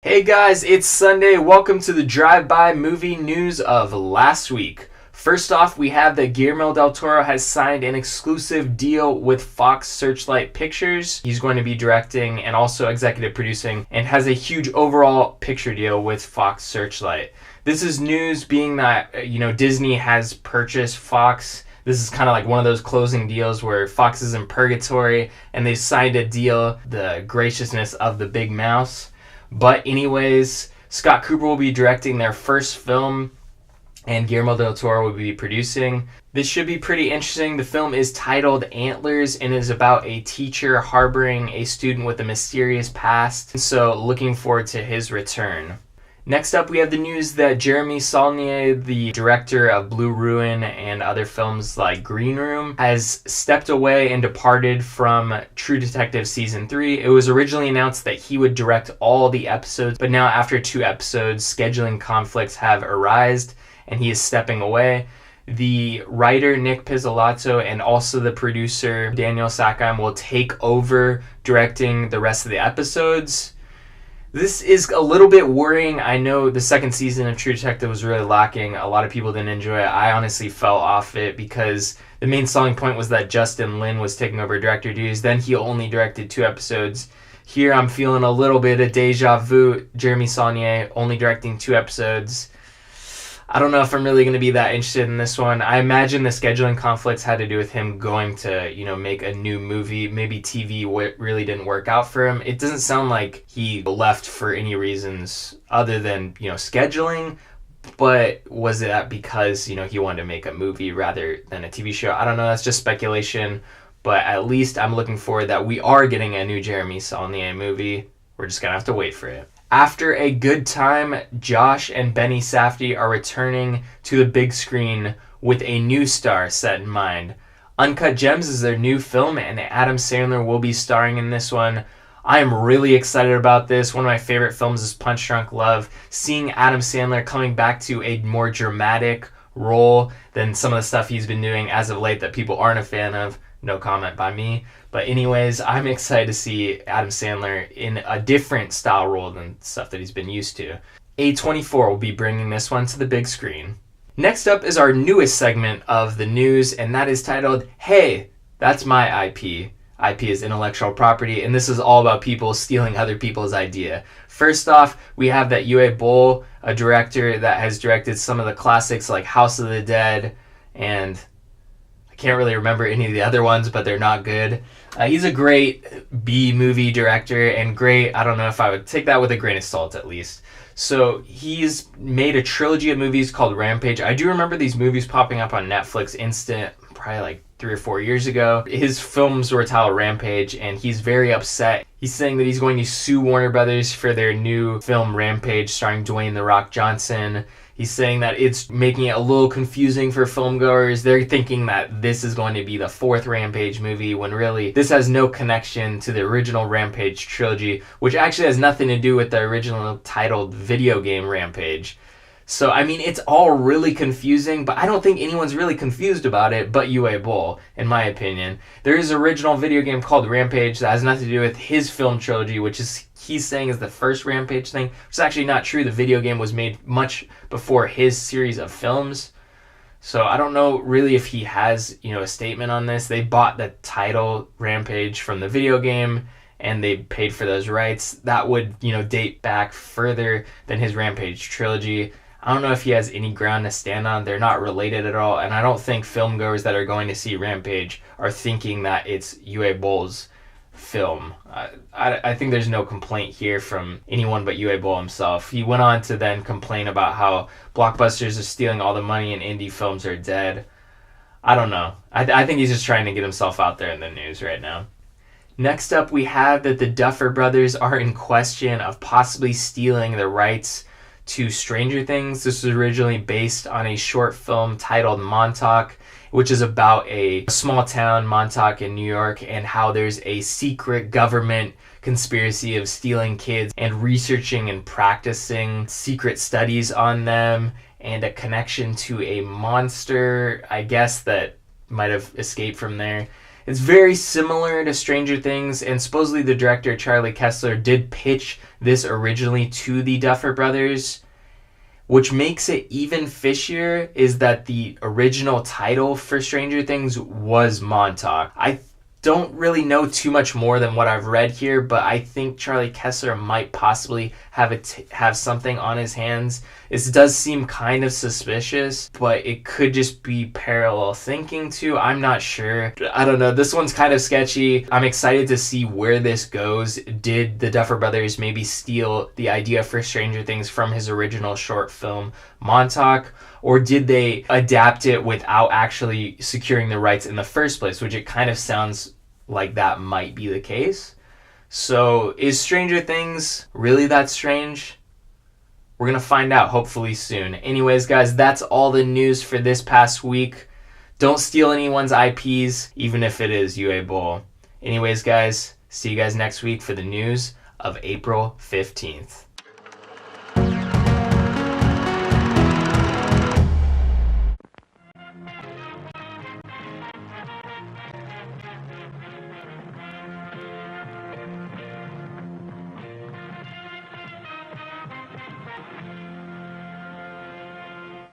Hey guys, it's Sunday. Welcome to the drive-by movie news of last week. First off, we have that Guillermo del Toro has signed an exclusive deal with Fox Searchlight Pictures. He's going to be directing and also executive producing and has a huge overall picture deal with Fox Searchlight. This is news being that, Disney has purchased Fox. This is kind of like one of those closing deals where Fox is in purgatory and they've signed a deal, the graciousness of the big mouse. But anyways, Scott Cooper will be directing their first film and Guillermo del Toro will be producing. This should be pretty interesting. The film is titled Antlers and is about a teacher harboring a student with a mysterious past. So looking forward to his return. Next up, we have the news that Jeremy Saulnier, the director of Blue Ruin and other films like Green Room, has stepped away and departed from True Detective Season 3. It was originally announced that he would direct all the episodes, but now after 2 episodes, scheduling conflicts have arisen and he is stepping away. The writer, Nick Pizzolatto, and also the producer, Daniel Sakheim, will take over directing the rest of the episodes. This is a little bit worrying. I know the second season of True Detective was really lacking. A lot of people didn't enjoy it. I honestly fell off it because the main selling point was that Justin Lin was taking over director duties. Then he only directed 2 episodes. Here I'm feeling a little bit of deja vu. Jeremy Saulnier only directing 2 episodes. I don't know if I'm really going to be that interested in this one. I imagine the scheduling conflicts had to do with him going to, make a new movie. Maybe TV really didn't work out for him. It doesn't sound like he left for any reasons other than, scheduling. But was it because, he wanted to make a movie rather than a TV show? I don't know. That's just speculation. But at least I'm looking forward that we are getting a new Jeremy Saulnier movie. We're just going to have to wait for it. After a good time, Josh and Benny Safdie are returning to the big screen with a new star set in mind. Uncut Gems is their new film, and Adam Sandler will be starring in this one. I am really excited about this. One of my favorite films is Punch Drunk Love. Seeing Adam Sandler coming back to a more dramatic role than some of the stuff he's been doing as of late that people aren't a fan of. No comment by me. But anyways, I'm excited to see Adam Sandler in a different style role than stuff that he's been used to. A24 will be bringing this one to the big screen. Next up is our newest segment of the news, and that is titled, Hey, That's My IP. IP is intellectual property, and this is all about people stealing other people's idea. First off, we have that Uwe Boll, a director that has directed some of the classics like House of the Dead, and I can't really remember any of the other ones, but they're not good. He's a great B-movie director and great, I don't know if I would take that with a grain of salt at least. So he's made a trilogy of movies called Rampage. I do remember these movies popping up on Netflix Instant probably like 3 or 4 years ago. His films were titled Rampage and he's very upset. He's saying that he's going to sue Warner Brothers for their new film Rampage starring Dwayne "The Rock" Johnson. He's saying that it's making it a little confusing for filmgoers. They're thinking that this is going to be the 4th Rampage movie when really this has no connection to the original Rampage trilogy, which actually has nothing to do with the original titled video game Rampage. So, it's all really confusing, but I don't think anyone's really confused about it but Uwe Boll, in my opinion. There is an original video game called Rampage that has nothing to do with his film trilogy, which is he's saying is the first Rampage thing, which is actually not true. The video game was made much before his series of films. So I don't know really if he has, a statement on this. They bought the title Rampage from the video game and they paid for those rights. That would, date back further than his Rampage trilogy. I don't know if he has any ground to stand on. They're not related at all. And I don't think filmgoers that are going to see Rampage are thinking that it's Uwe Boll's film. I think there's no complaint here from anyone but Uwe Boll himself. He went on to then complain about how blockbusters are stealing all the money and indie films are dead. I don't know. I think he's just trying to get himself out there in the news right now. Next up, we have that the Duffer brothers are in question of possibly stealing the rights to Stranger Things. This was originally based on a short film titled Montauk, which is about a small town, Montauk in New York, and how there's a secret government conspiracy of stealing kids and researching and practicing secret studies on them, and a connection to a monster, I guess, that might have escaped from there. It's very similar to Stranger Things, and supposedly the director Charlie Kessler did pitch this originally to the Duffer brothers. Which makes it even fishier is that the original title for Stranger Things was Montauk. I don't really know too much more than what I've read here, but I think Charlie Kessler might possibly have something on his hands. This does seem kind of suspicious, but it could just be parallel thinking too. I'm not sure. I don't know. This one's kind of sketchy. I'm excited to see where this goes. Did the Duffer Brothers maybe steal the idea for Stranger Things from his original short film, Montauk? Or did they adapt it without actually securing the rights in the first place, which it kind of sounds like that might be the case. So is Stranger Things really that strange? We're going to find out hopefully soon. Anyways, guys, that's all the news for this past week. Don't steal anyone's IPs, even if it is Uwe Boll. Anyways, guys, see you guys next week for the news of April 15th.